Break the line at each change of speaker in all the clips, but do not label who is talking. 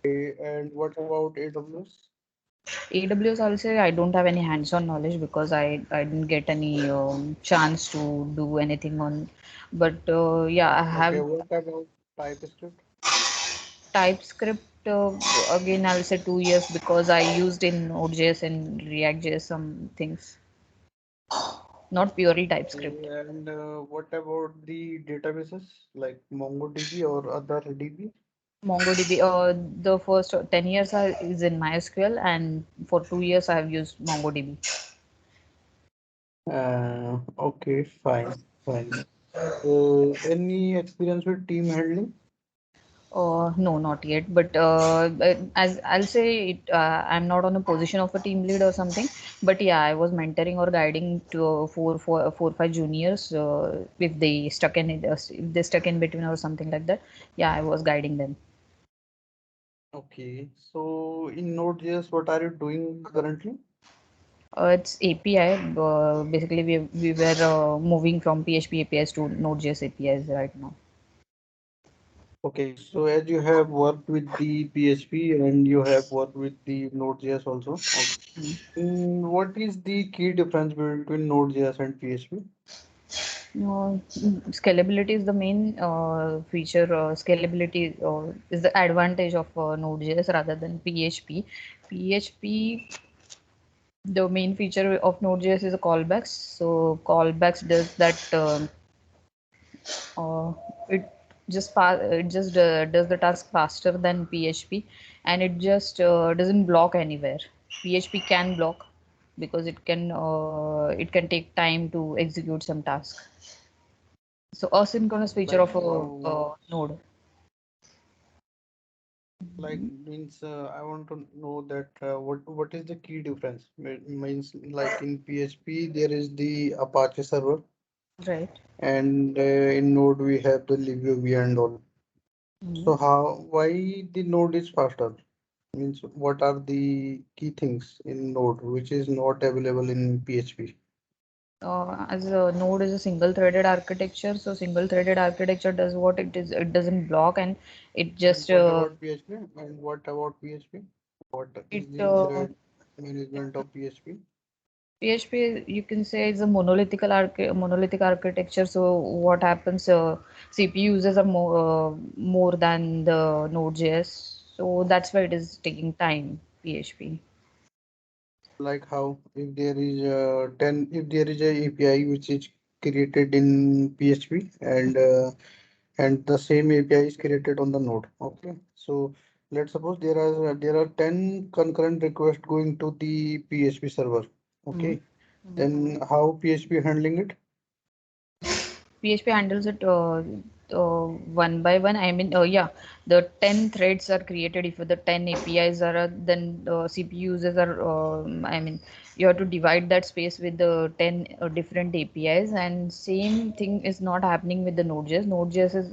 Okay, and what about AWS?
AWS, I'll say I don't have any hands-on knowledge because I didn't get any chance to do anything on. But yeah, I
Okay,
have
what about TypeScript?
TypeScript. Again, I'll say 2 years because I used in Node.js and React.js some things, not purely TypeScript.
Okay, and what about the databases like MongoDB or other DB?
MongoDB. The first 10 years is in MySQL, and for 2 years I have used MongoDB.
Okay, fine, fine. Any experience with team handling?
No, not yet. But as I'll say, I'm not on a position of a team lead or something. But yeah, I was mentoring or guiding to four, five juniors. If they stuck in it, if they stuck in between or something like that. Yeah, I was guiding them.
Okay, so in Node.js, what are you doing currently?
It's API. Basically, we were moving from PHP APIs to Node.js APIs right now.
Okay, so as you have worked with the PHP and you have worked with the Node.js also. Okay. What is the key difference between Node.js and PHP?
Scalability is the main feature. Scalability is the advantage of Node.js rather than PHP. PHP, the main feature of Node.js is a callbacks. So callbacks does that. Uh, it it just does the task faster than PHP, and it just doesn't block anywhere. PHP can block because it can take time to execute some task. So asynchronous feature
Like
of
how,
a node.
like means I want to know that what is the key difference? Means like in PHP there is the Apache server
Right.
and in Node we have the LibView and all.
Mhm.
So how why the Node is faster? Means what are the key things in Node which is not available in PHP?
As a node is a single-threaded architecture, so single-threaded architecture does what it is. It doesn't block, and it
And
just
what about PHP? And what about PHP? What
it
is the thread management of PHP?
PHP you can say is a monolithic architecture. So what happens? CPU users are more than the Node.js, so that's why it is taking time. PHP.
Like how if there is a 10 if there is a API which is created in PHP and the same API is created on the node. Okay. So let's suppose there are 10 concurrent requests going to the PHP server.
Mhm.
Okay. Then how PHP handling it?
PHP handles it one by one. I mean, yeah, the 10 threads are created. If the 10 APIs are, then CPU users are, I mean, you have to divide that space with the 10 different APIs. And same thing is not happening with the Node.js. Node.js is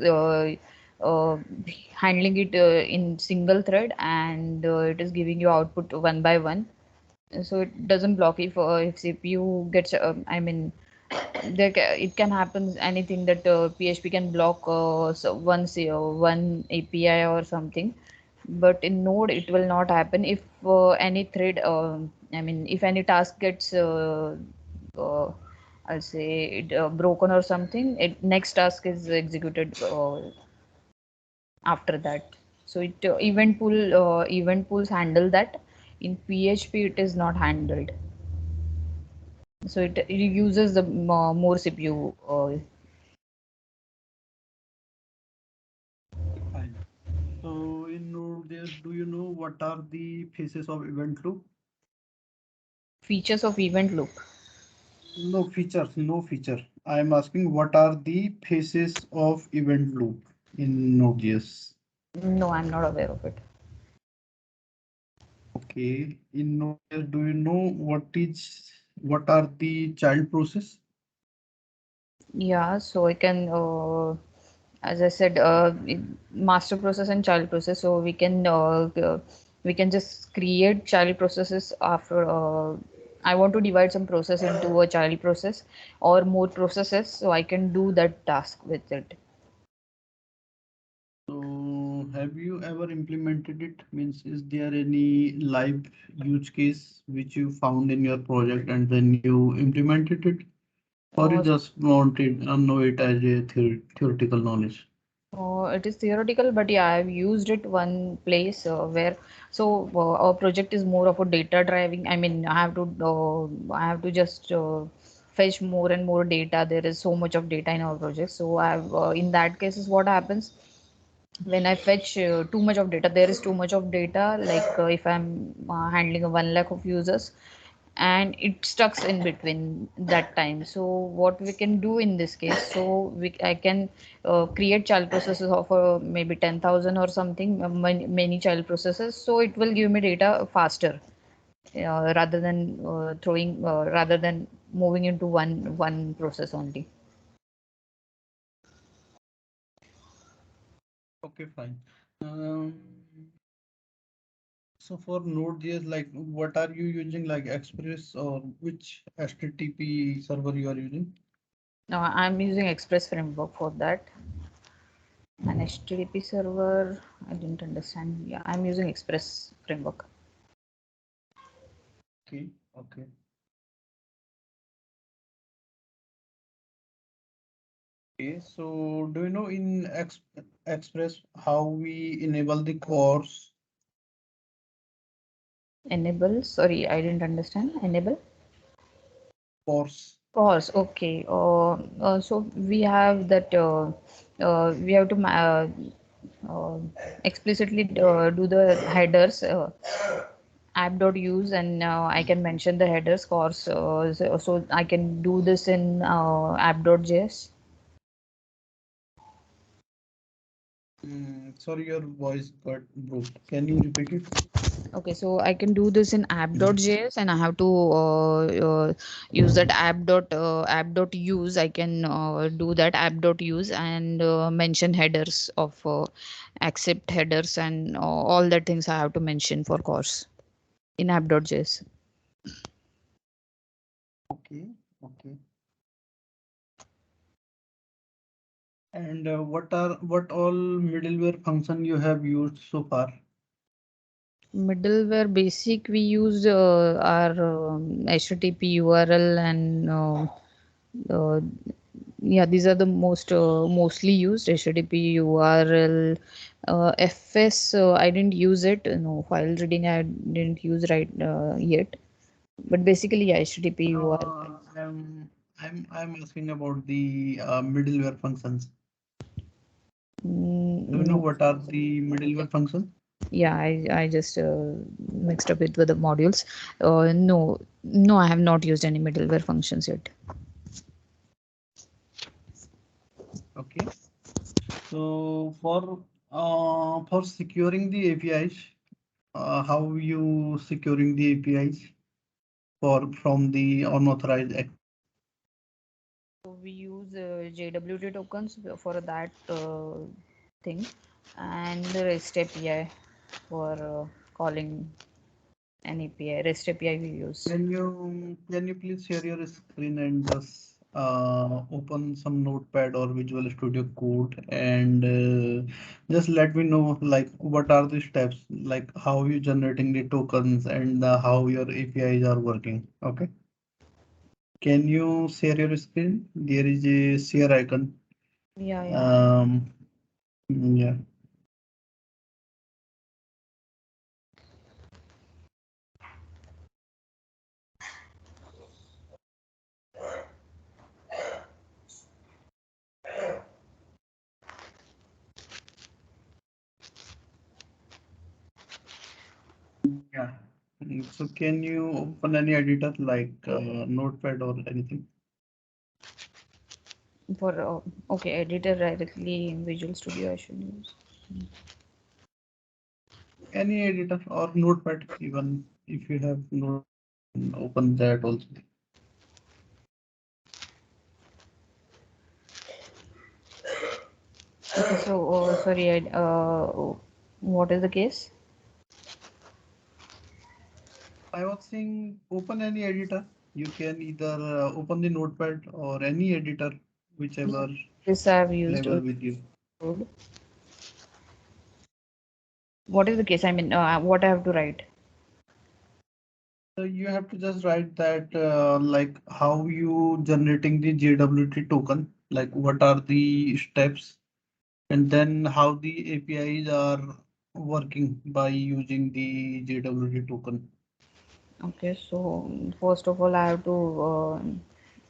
handling it in single thread, and it is giving you output one by one. So it doesn't block if CPU gets, I mean, it can happen anything that PHP can block one API or something, but in Node it will not happen if any thread. I mean, if any task gets uh, I'll say it broken or something, it next task is executed after that. So event pools handle that. In PHP, it is not handled. So it uses the more CPU.
Fine. So in Node.js, do you know what are the phases of event loop?
Features of event loop.
No features, no feature. I am asking what are the phases of event loop in Node.js?
No, I'm not aware of it.
Okay, in Node.js, do you know what are the child process?
Yeah, so I can, as I said, master process and child process. So we can just create child processes after. I want to divide some process into a child process or more processes, so I can do that task with it.
So have you ever implemented it? Means, is there any live use case which you found in your project and then you implemented it, or you
Uh,
just wanted know it as a theoretical knowledge?
It is theoretical, but yeah, I've used it one place where our project is more of a data driving. I mean, I have to just fetch more and more data. There is so much of data in our project. So I've in that case is what happens when I fetch too much of data. There is too much of data. Like if I'm handling a 1 lakh of users, and it stucks in between that time. So what we can do in this case, I can create child processes of maybe 10,000 or something, many child processes. So it will give me data faster rather than moving into one process only.
Okay, fine. Um, so for Node.js, like what are you using, like Express or which HTTP server you are using?
Now I'm using Express framework for that. An HTTP server, I didn't understand. Yeah, I'm using Express framework.
Okay, okay. Okay, so do you know in Express how we enable the course?
Enable, sorry, I didn't understand. Enable.
Course.
Course, okay. So we have that we have to uh, explicitly do the headers app.use, and I can mention the headers course. So I can do this in app.js.
Sorry, your voice got broke. Can you repeat it?
Okay, so I can do this in app.js, and I have to use that app.use. I can do that app.use and mention headers of accept headers and all that things I have to mention for course in app.js.
Okay, okay. And what all middleware function you have used so far?
Middleware basic we used our HTTP URL and uh, yeah, these are the mostly used HTTP URL. FS I didn't use it. No, file reading I didn't use right yet. But basically, yeah, HTTP URL.
Uh, I'm I'm asking about the middleware functions. Do you know
No,
what are the middleware functions?
yeah, I just mixed up it with the modules. No, I have not used any middleware functions yet.
Okay. So for securing the APIs, how you securing the APIs for from the unauthorized
So we use JWT tokens for that thing, and the REST API for calling an API. REST API we use.
Can you please share your screen and just open some Notepad or Visual Studio Code and just let me know like what are the steps, like how you generating the tokens and how your APIs are working. Okay. Can you share your screen? There is a share icon.
Yeah, yeah.
Um, yeah. Yeah. So can you open any editor like Notepad or anything?
For okay, editor directly in Visual Studio I should use.
Any editor or Notepad, even if you have Notepad, open that also.
Okay, so sorry, what is the case?
I was saying open any editor. You can either open the Notepad or any editor,
Yeah,
whichever
this I've used
level with you.
code. What is the case? I mean, what I have to write?
So you have to just write that like how you generating the JWT token, like what are the steps, and then how the APIs are working by using the JWT token.
Okay, so first of all, I have to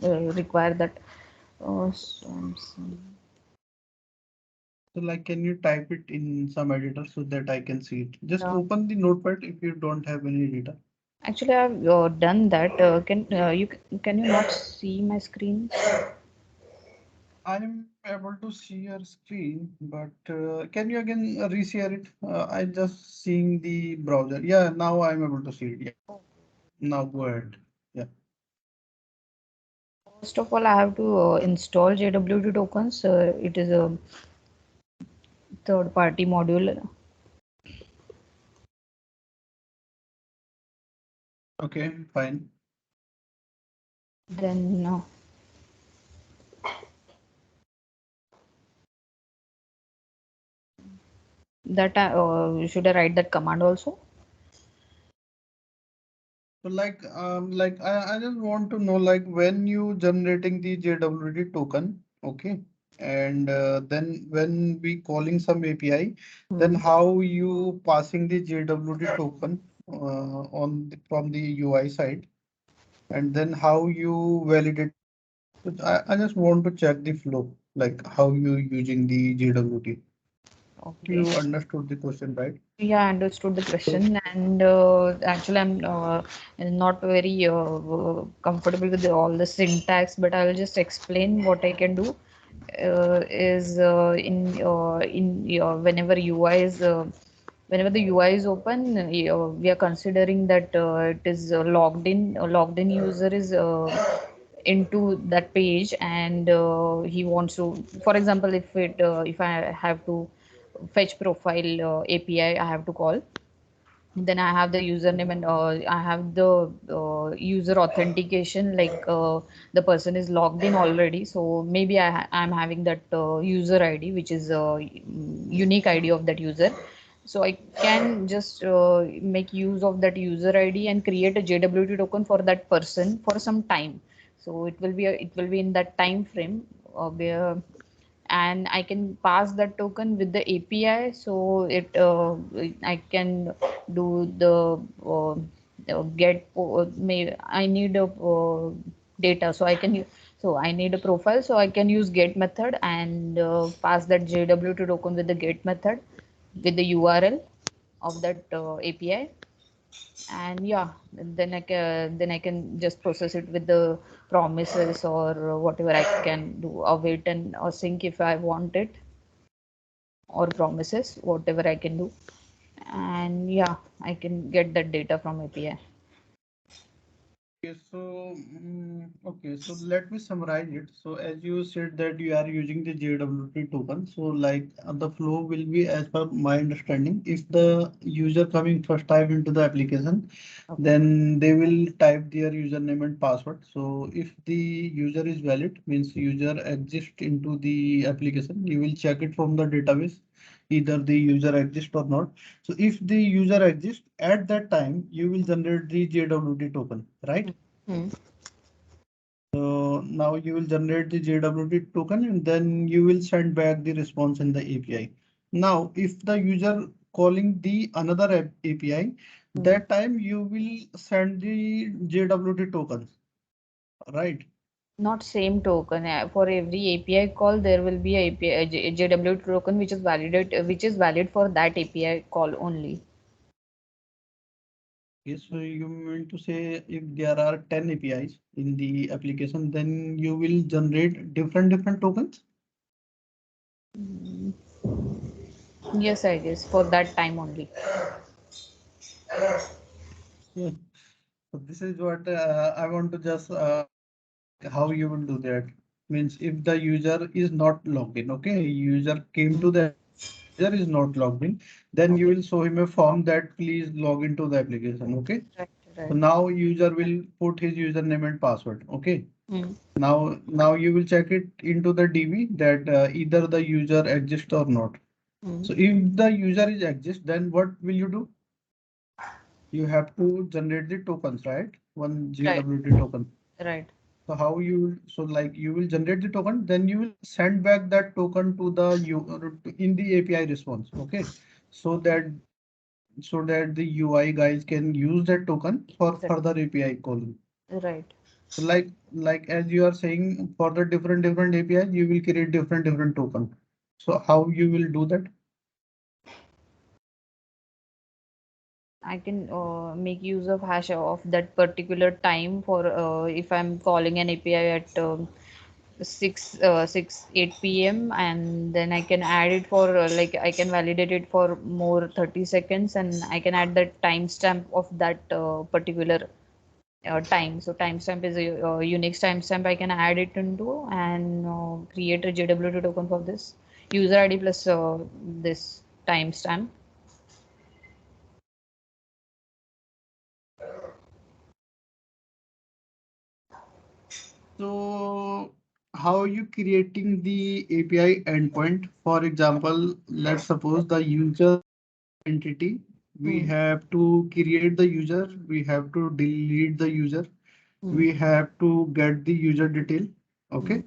require that.
So like, can you type it in some editor so that I can see it? Just
Yeah.
open the notepad if you don't have any editor.
Actually, I've done that. Can you not see my screen?
I'm able to see your screen, but can you again reshare it? I just seeing the browser. Yeah, now I'm able to see it. Yeah, now go ahead. Yeah.
First of all, I have to install JWT tokens. It is a third-party module.
Okay, fine.
Then that should I write that command also?
So like I just want to know like when you generating the JWT token, okay, and then when we calling some API, then
Hmm.
how you passing the JWT token from the UI side, and then how you validate. So I just want to check the flow, like how you using the JWT.
Okay.
You understood the question, right?
Yeah, I understood the question, and actually, I'm not very comfortable with all the syntax, but I'll just explain what I can do. Is whenever UI is whenever the UI is open, we are considering that it is logged in. A logged in user is into that page, and he wants to, for example, if I have to fetch profile API, I have to call. Then I have the username, and I have the user authentication, like the person is logged in already. So maybe I'm having that user ID, which is unique ID of that user. So I can just make use of that user ID and create a JWT token for that person for some time. So it will be in that time frame where, and I can pass that token with the API. So I can do the may I need a data, so I need a profile, so I can use get method and pass that JWT token with the get method with the URL of that API. And yeah, then I can just process it with the promises or whatever I can do, await and sync if I want it, or promises, whatever I can do. And yeah, I can get that data from API.
Okay, so let me summarize it. So as you said that you are using the JWT token, so like the flow will be as per my understanding. If the user coming first time into the application,
Okay.
then they will type their username and password. So if the user is valid, means user exists into the application, you will check it from the database, either the user exists or not. So if the user exists at that time, you will generate the JWT token, right?
Hmm.
So now you will generate the JWT token and then you will send back the response in the API. Now, if the user calling the another API,
Hmm.
that time you will send the JWT token, right?
Not same token. For every API call, there will be a API, JWT token which is valid for that API call only.
Okay, so you mean to say if there are 10 APIs in the application, then you will generate different tokens?
Mm, yes, I guess for that time only.
Yeah. So this is what I want to just understand, like how you will do that. Means if the user is not logged in, okay, user came
Mm.
to the application, user is not logged in, then you
Okay.
will show him a form that please log into the application, okay.
Right,
So
right.
now user will put his username and password, okay.
Mm.
Now you will check it into the DB that either the user exists or not.
Mm.
So if the user is exist, then what will you do? You have to generate the tokens, right? One
Right,
JWT token.
right,
So how you so like you will generate the token, then you will send back that token to the you in the API response. Okay, so that so that the UI guys can use that token for
right,
further API calling.
right.
So like as you are saying, for the different APIs, you will create different token. So how you will do that?
I can make use of hash of that particular time for if I'm calling an API at 6 8 p.m. and then I can add it for like I can validate it for more 30 seconds and I can add the timestamp of that particular time. So timestamp is a Unix timestamp I can add it into and create a JWT token for this user ID plus this timestamp.
So how are you creating the API endpoint? For example, let's suppose the user entity. We
Hmm.
have to create the user. We have to delete the user.
Hmm.
We have to get the user detail.
Hmm.
Okay.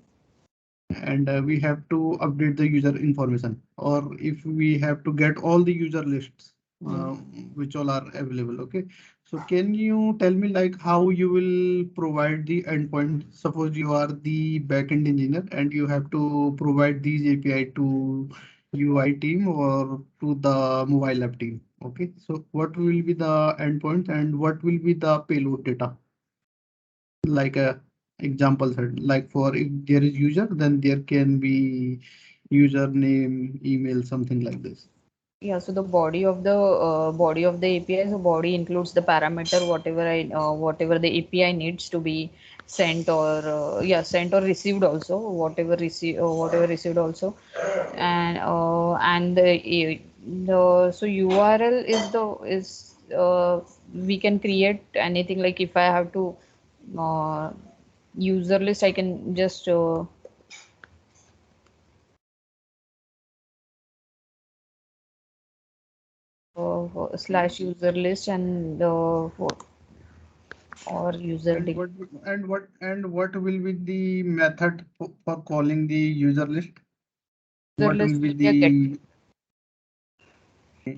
And we have to update the user information, or if we have to get all the user lists
Hmm.
which all are available. Okay, so can you tell me like how you will provide the endpoint? Suppose you are the backend engineer and you have to provide these API to UI team or to the mobile app team. Okay, so what will be the endpoint and what will be the payload data? Like a example said, like for if there is user, then there can be username, email, something like this.
Yeah, so the body of the API, so body includes the parameter whatever the API needs to be sent or sent or received also whatever received also, and the so URL is we can create anything like if I have to uh, user list I can just
Mhm.
slash user list and or user
And
dictionary.
what will be the method for calling the user list?
User
What will
list
be
will be a get.
the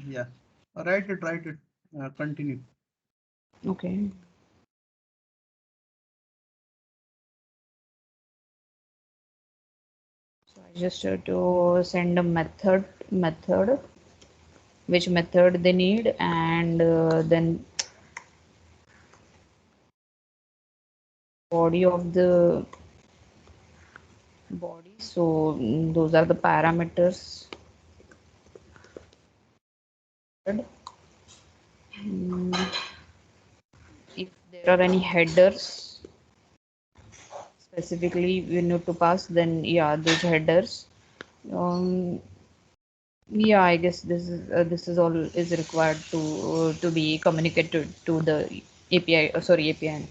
yeah? Write it. Continue.
Okay. So I just have to send a method, which method they need, and then body of the body. So those are the parameters. Mm, if there are any headers specifically we need to pass, then yeah, those headers. Um, Yeah, I guess this is all is required to be communicated to the API. Sorry, API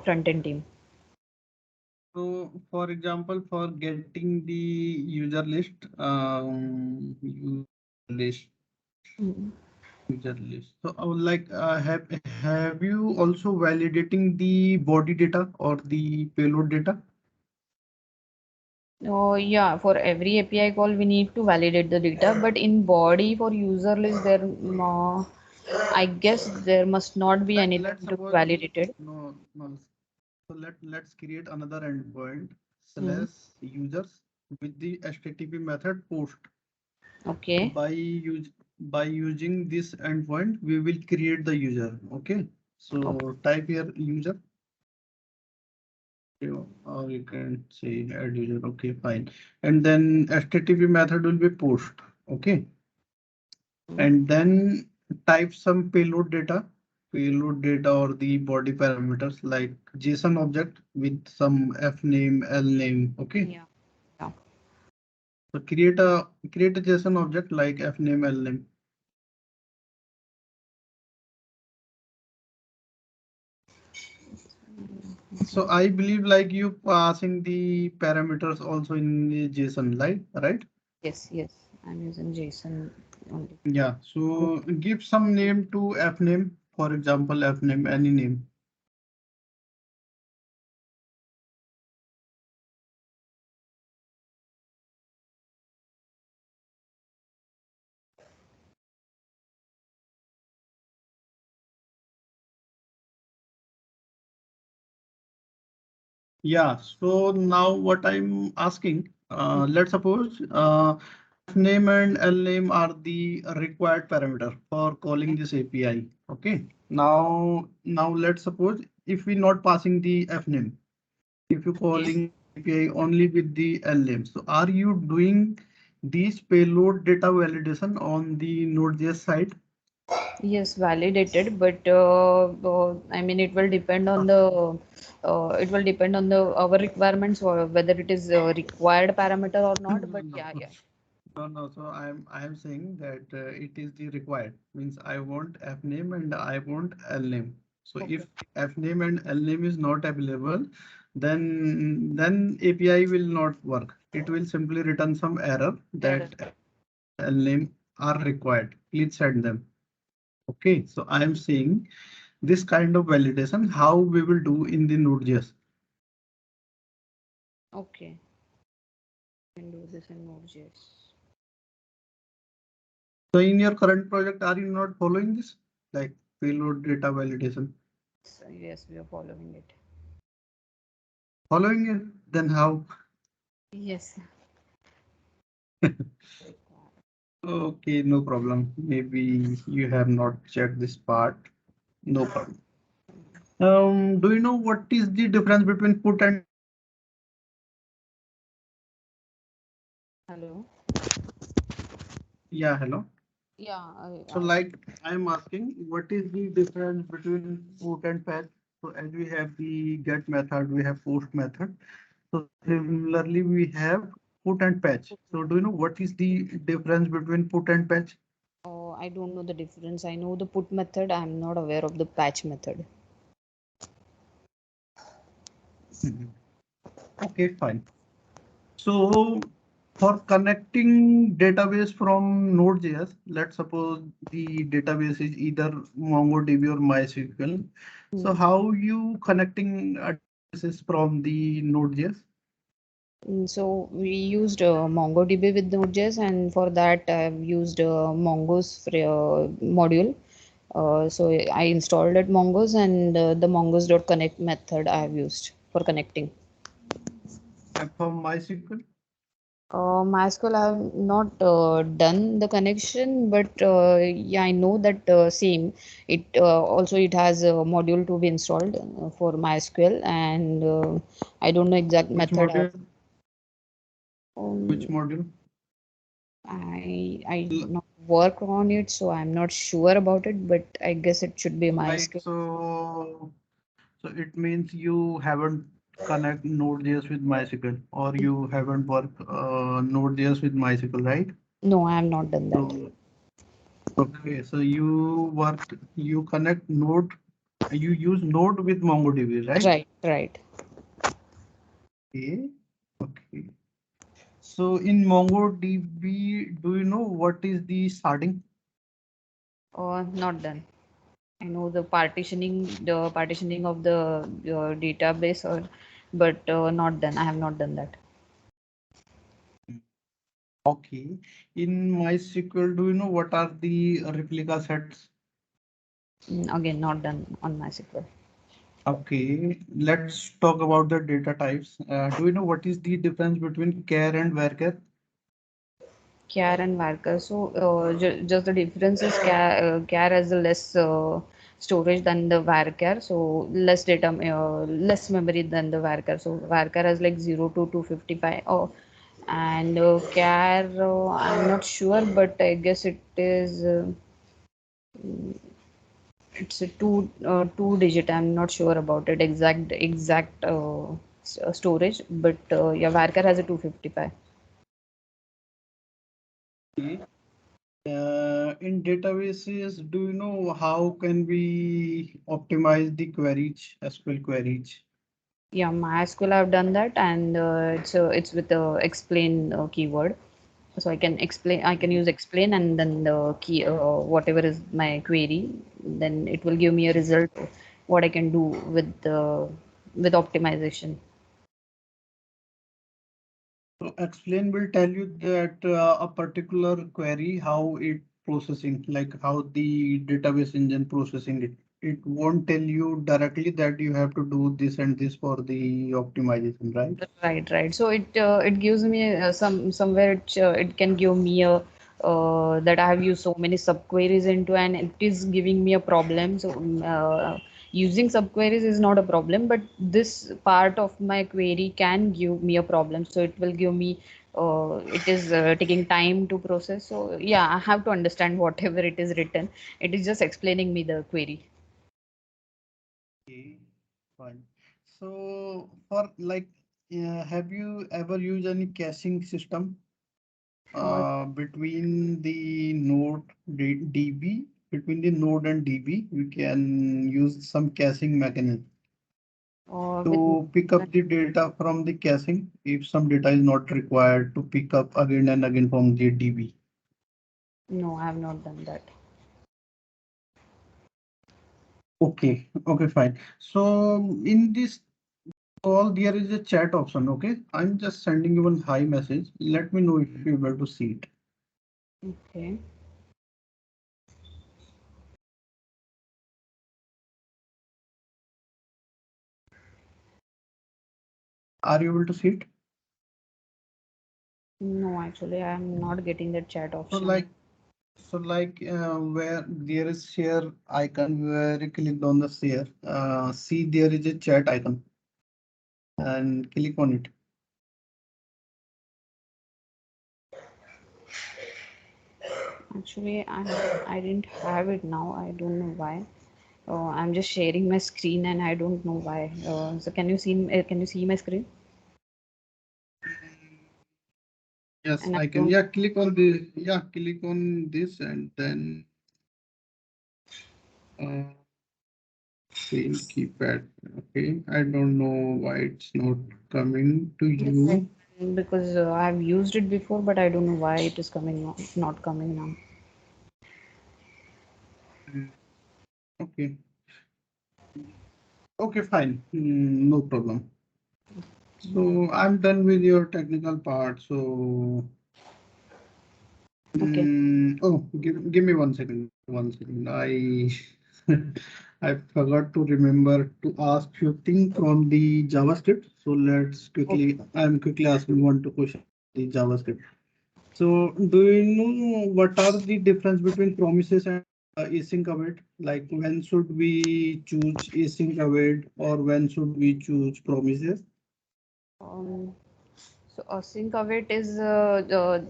front end team.
So, for example, for getting the user list, list
Mm.
user list. So, have you also validating the body data or the payload data?
Oh yeah, for every API call we need to validate the data, but in body for user list there, I guess there must not be anything
Let's
to be
suppose
validated.
no. So let's create another endpoint
Mm.
slash users with the HTTP method post.
Okay.
By using this endpoint, we will create the user. Okay.
Okay.
So type here user, or you can say add user. Okay, fine. And then HTTP method will be post. Okay.
Mm.
And then type some payload data or the body parameters like JSON object with some F name, L name. Okay.
Yeah. Yeah.
So create a JSON object like F name, L name. So I believe like you passing the parameters also in the JSON, like right?
Yes. Yes. I'm using JSON only.
Yeah, so give some name to app name, for example, app name, any name. Yeah, so now what I'm asking, let's suppose F name and L name are the required parameter for calling
Okay.
this API. Okay. Now let's suppose if we not passing the F name, if you
Okay.
calling API only with the L name, so are you doing these payload data validation on the Node.js side?
Yes, validated, but I mean, it will depend on the our requirements or whether it is a required parameter or
No,
not.
no,
But
no.
yeah, yeah.
No, no. So I am saying that it is the required means I want F name and I want L name. So
Okay.
if F name and L name is not available, then API will not work. It will simply return some error
Error.
that F name, L name are required. Please send them. Okay. So I am saying this kind of validation how we will do in the Node.js.
Okay. Can do this in Node.js.
So in your current project, are you not following this like payload data validation?
So, yes, we are following it.
Following it, then how?
Yes.
Okay, no problem. Maybe you have not checked this part. No problem. Do you know what is the difference between put and
Hello.
yeah, hello.
Yeah.
So like I'm asking, what is the difference between put and fetch? So as we have the get method, we have post method. So similarly, we have put and patch. So do you know what is the difference between put and patch?
I don't know the difference. I know the put method. I'm not aware of the patch method.
Mhm. Okay, fine. So for connecting database from Node.js, let's suppose the database is either MongoDB or MySQL. So
Hmm.
how you connecting databases from the Node.js?
So we used MongoDB with Node.js, and for that I've used module. So I installed it Mongoose, and the Mongoose.connect method I have used for connecting.
And from MySQL?
MySQL I have not done the connection, but yeah, I know that same. It also it has a module to be installed for MySQL, and I don't know exact
Which
method.
module? Which
Um,
module?
I not work on it, so I'm not sure about it, but I guess it should be
Like
MySQL.
so it means you haven't connect Node.js with MySQL or you haven't worked Node.js with MySQL, right?
No, I have not done that.
So okay, so you connect Node, you use Node with MongoDB, right?
Right, right.
Okay, okay. So in MongoDB, do you know what is the sharding?
Not done. I know the partitioning of the database, or but not done. I have not done that.
Okay. In MySQL, do you know what are the replica sets?
Again, not done on MySQL.
Okay, let's talk about the data types. Do you know what is the difference between char and varchar?
Char and varchar. So just the difference is char has the less storage than the varchar, so less data, less memory than the varchar. So varchar has like 0 to 255. Oh, and char, I'm not sure, but I guess it is. It's a two digit. I'm not sure about it exact storage, but yeah, varchar has a 255.
Okay. In databases, do you know how can we optimize the queries, SQL queries?
Yeah, MySQL I've done that, and it's with the explain keyword. So I can use explain and then the key, whatever is my query, then it will give me a result, what I can do with optimization.
So explain will tell you that a particular query, how it processing, like how the database engine processing it. It won't tell you directly that you have to do this and this for the optimization, right?
Right, right. So it gives me somewhere it can give me a that I have used so many subqueries into, and it is giving me a problem. So using subqueries is not a problem, but this part of my query can give me a problem. So it will give me it is taking time to process. So yeah, I have to understand whatever it is written. It is just explaining me the query.
Okay, fine. So for like, have you ever used any caching system
Uh,
between the DB, between the node and DB? We can use some caching mechanism
with
to pick up the data from the caching if some data is not required to pick up again and again from the DB.
no, I have not done that.
Okay, okay, fine. So in this call, there is a chat option. Okay, I'm just sending you one hi message. Let me know if you're able to see it.
Okay.
Are you able to see it?
No, actually, I'm not getting the chat
So
option.
like, where there is share icon, where you click on the share, see there is a chat icon and click on it.
Actually, I didn't have it now. I don't know why. I'm just sharing my screen and I don't know why. So can you see my screen?
Yes,
And I
I can.
don't.
Yeah, click on the, yeah, click on this and then uh, screen keypad. Okay, I don't know why it's not coming to
Yes,
you.
because I've used it before, but I don't know why it is not coming now.
Mm, okay, okay, fine. No problem. So I'm done with your technical part. So,
Okay.
oh, give me 1 second. 1 second. I forgot to remember to ask few things from the JavaScript. So let's
Okay.
quickly. I'm quickly asking one two question from the JavaScript. So do you know what are the difference between promises and async await? Like when should we choose async await or when should we choose promises?
Um, So async await is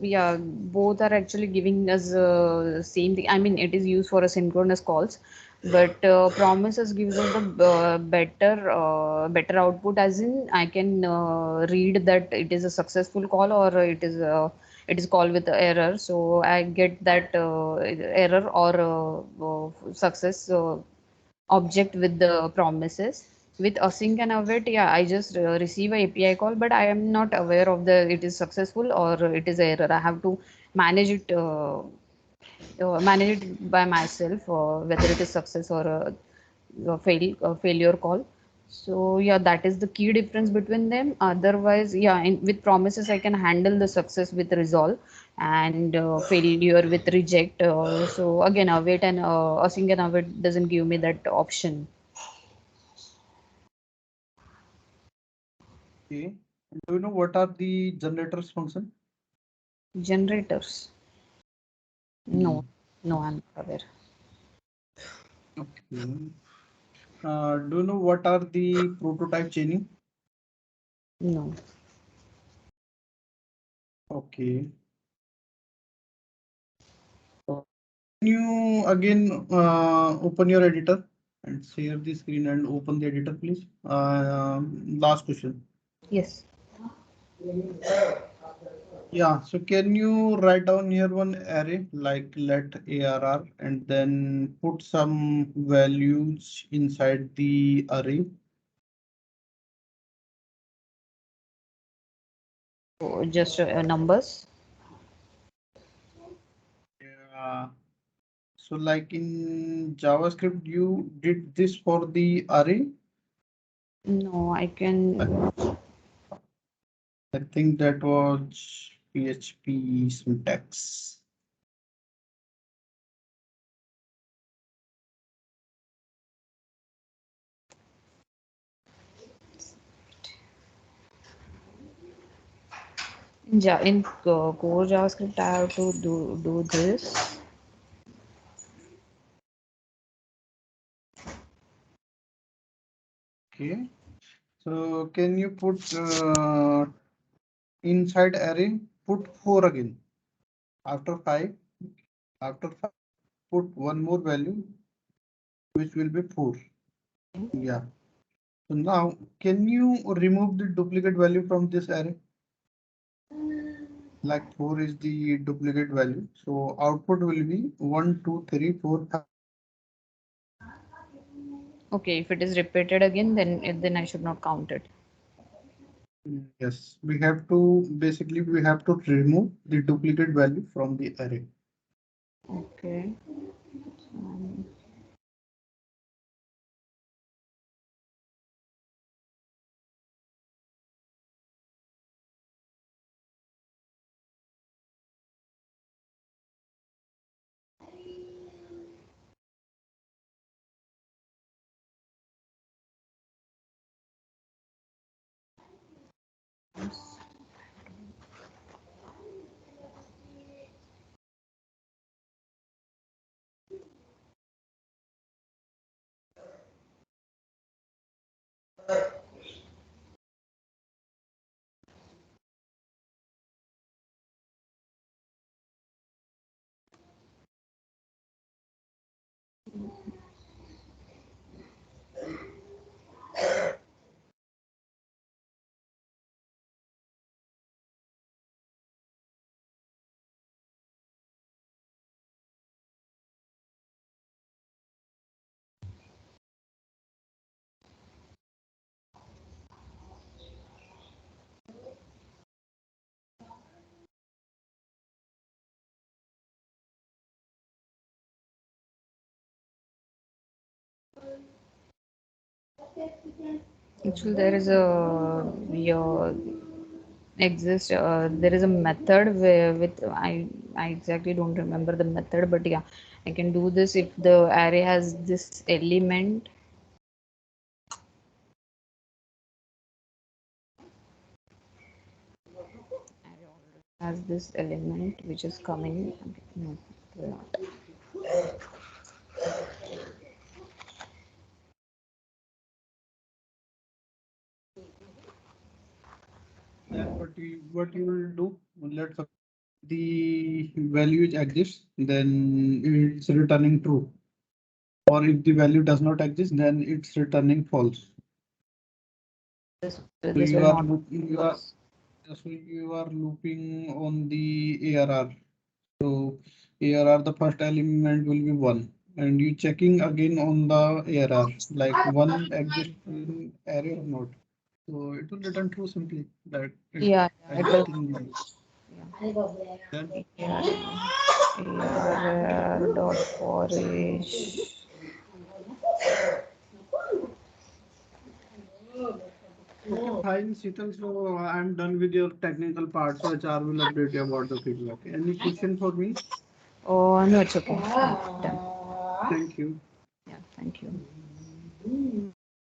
yeah, both are actually giving us same thing. I mean, it is used for asynchronous calls, but promises gives us the better output. As in, I can read that it is a successful call or it is call with error. So I get that error or success. Object with the promises. With async and await, yeah, I just receive a API call, but I am not aware of the it is successful or it is error. I have to manage it manage it by myself, whether it is success or a failure call. So yeah, that is the key difference between them. Otherwise, yeah, with promises I can handle the success with resolve and failure with reject. So again, await and async and await doesn't give me that option.
Okay. Do you know what are the generators function?
Generators? No,
Hmm.
no, I'm not aware.
Okay. Do you know what are the prototype chaining?
No.
Okay. Can you again open your editor and share the screen and open the editor, please? Last question.
Yes.
Yeah, so can you write down here one array like let ARR and then put some values inside the array?
So just numbers.
Uh, so like in JavaScript, you did this for the array.
No, I
I,
can.
I think that was PHP syntax.
In core JavaScript, I have to do this.
Okay. So can you put inside array, put 4 again. After 5, after 5, put one more value, which will be 4. Yeah. So now, can you remove the duplicate value from this array? Like 4 is the duplicate value. So output will be 1, 2, 3, 4, 5.
Okay, if it is repeated again, then I should not count it.
Yes, we have to basically we have to remove the duplicate value from the array.
Okay. Actually, there is a there is a method where with I exactly don't remember the method, but yeah, I can do this if the array has this element has this element which is coming. Okay, no, it will not.
Then what you will do? Let's suppose the value is exists, then it's returning true. Or if the value does not exist, then it's returning false. So
This will not because
you are looping on the ARR. So ARR, the first element will be 1. And you checking again on the ARR, like 1 exists in array or not. So it will return true simply that it
yeah, yeah, it
exists
will.
in the. Then
Yeah, error dot for each.
okay, fine, Sheetal. So I'm done with your technical part. So HR will update you about the feedback. Any question for me?
Oh no, it's okay. Done.
Thank you.
Yeah, thank you.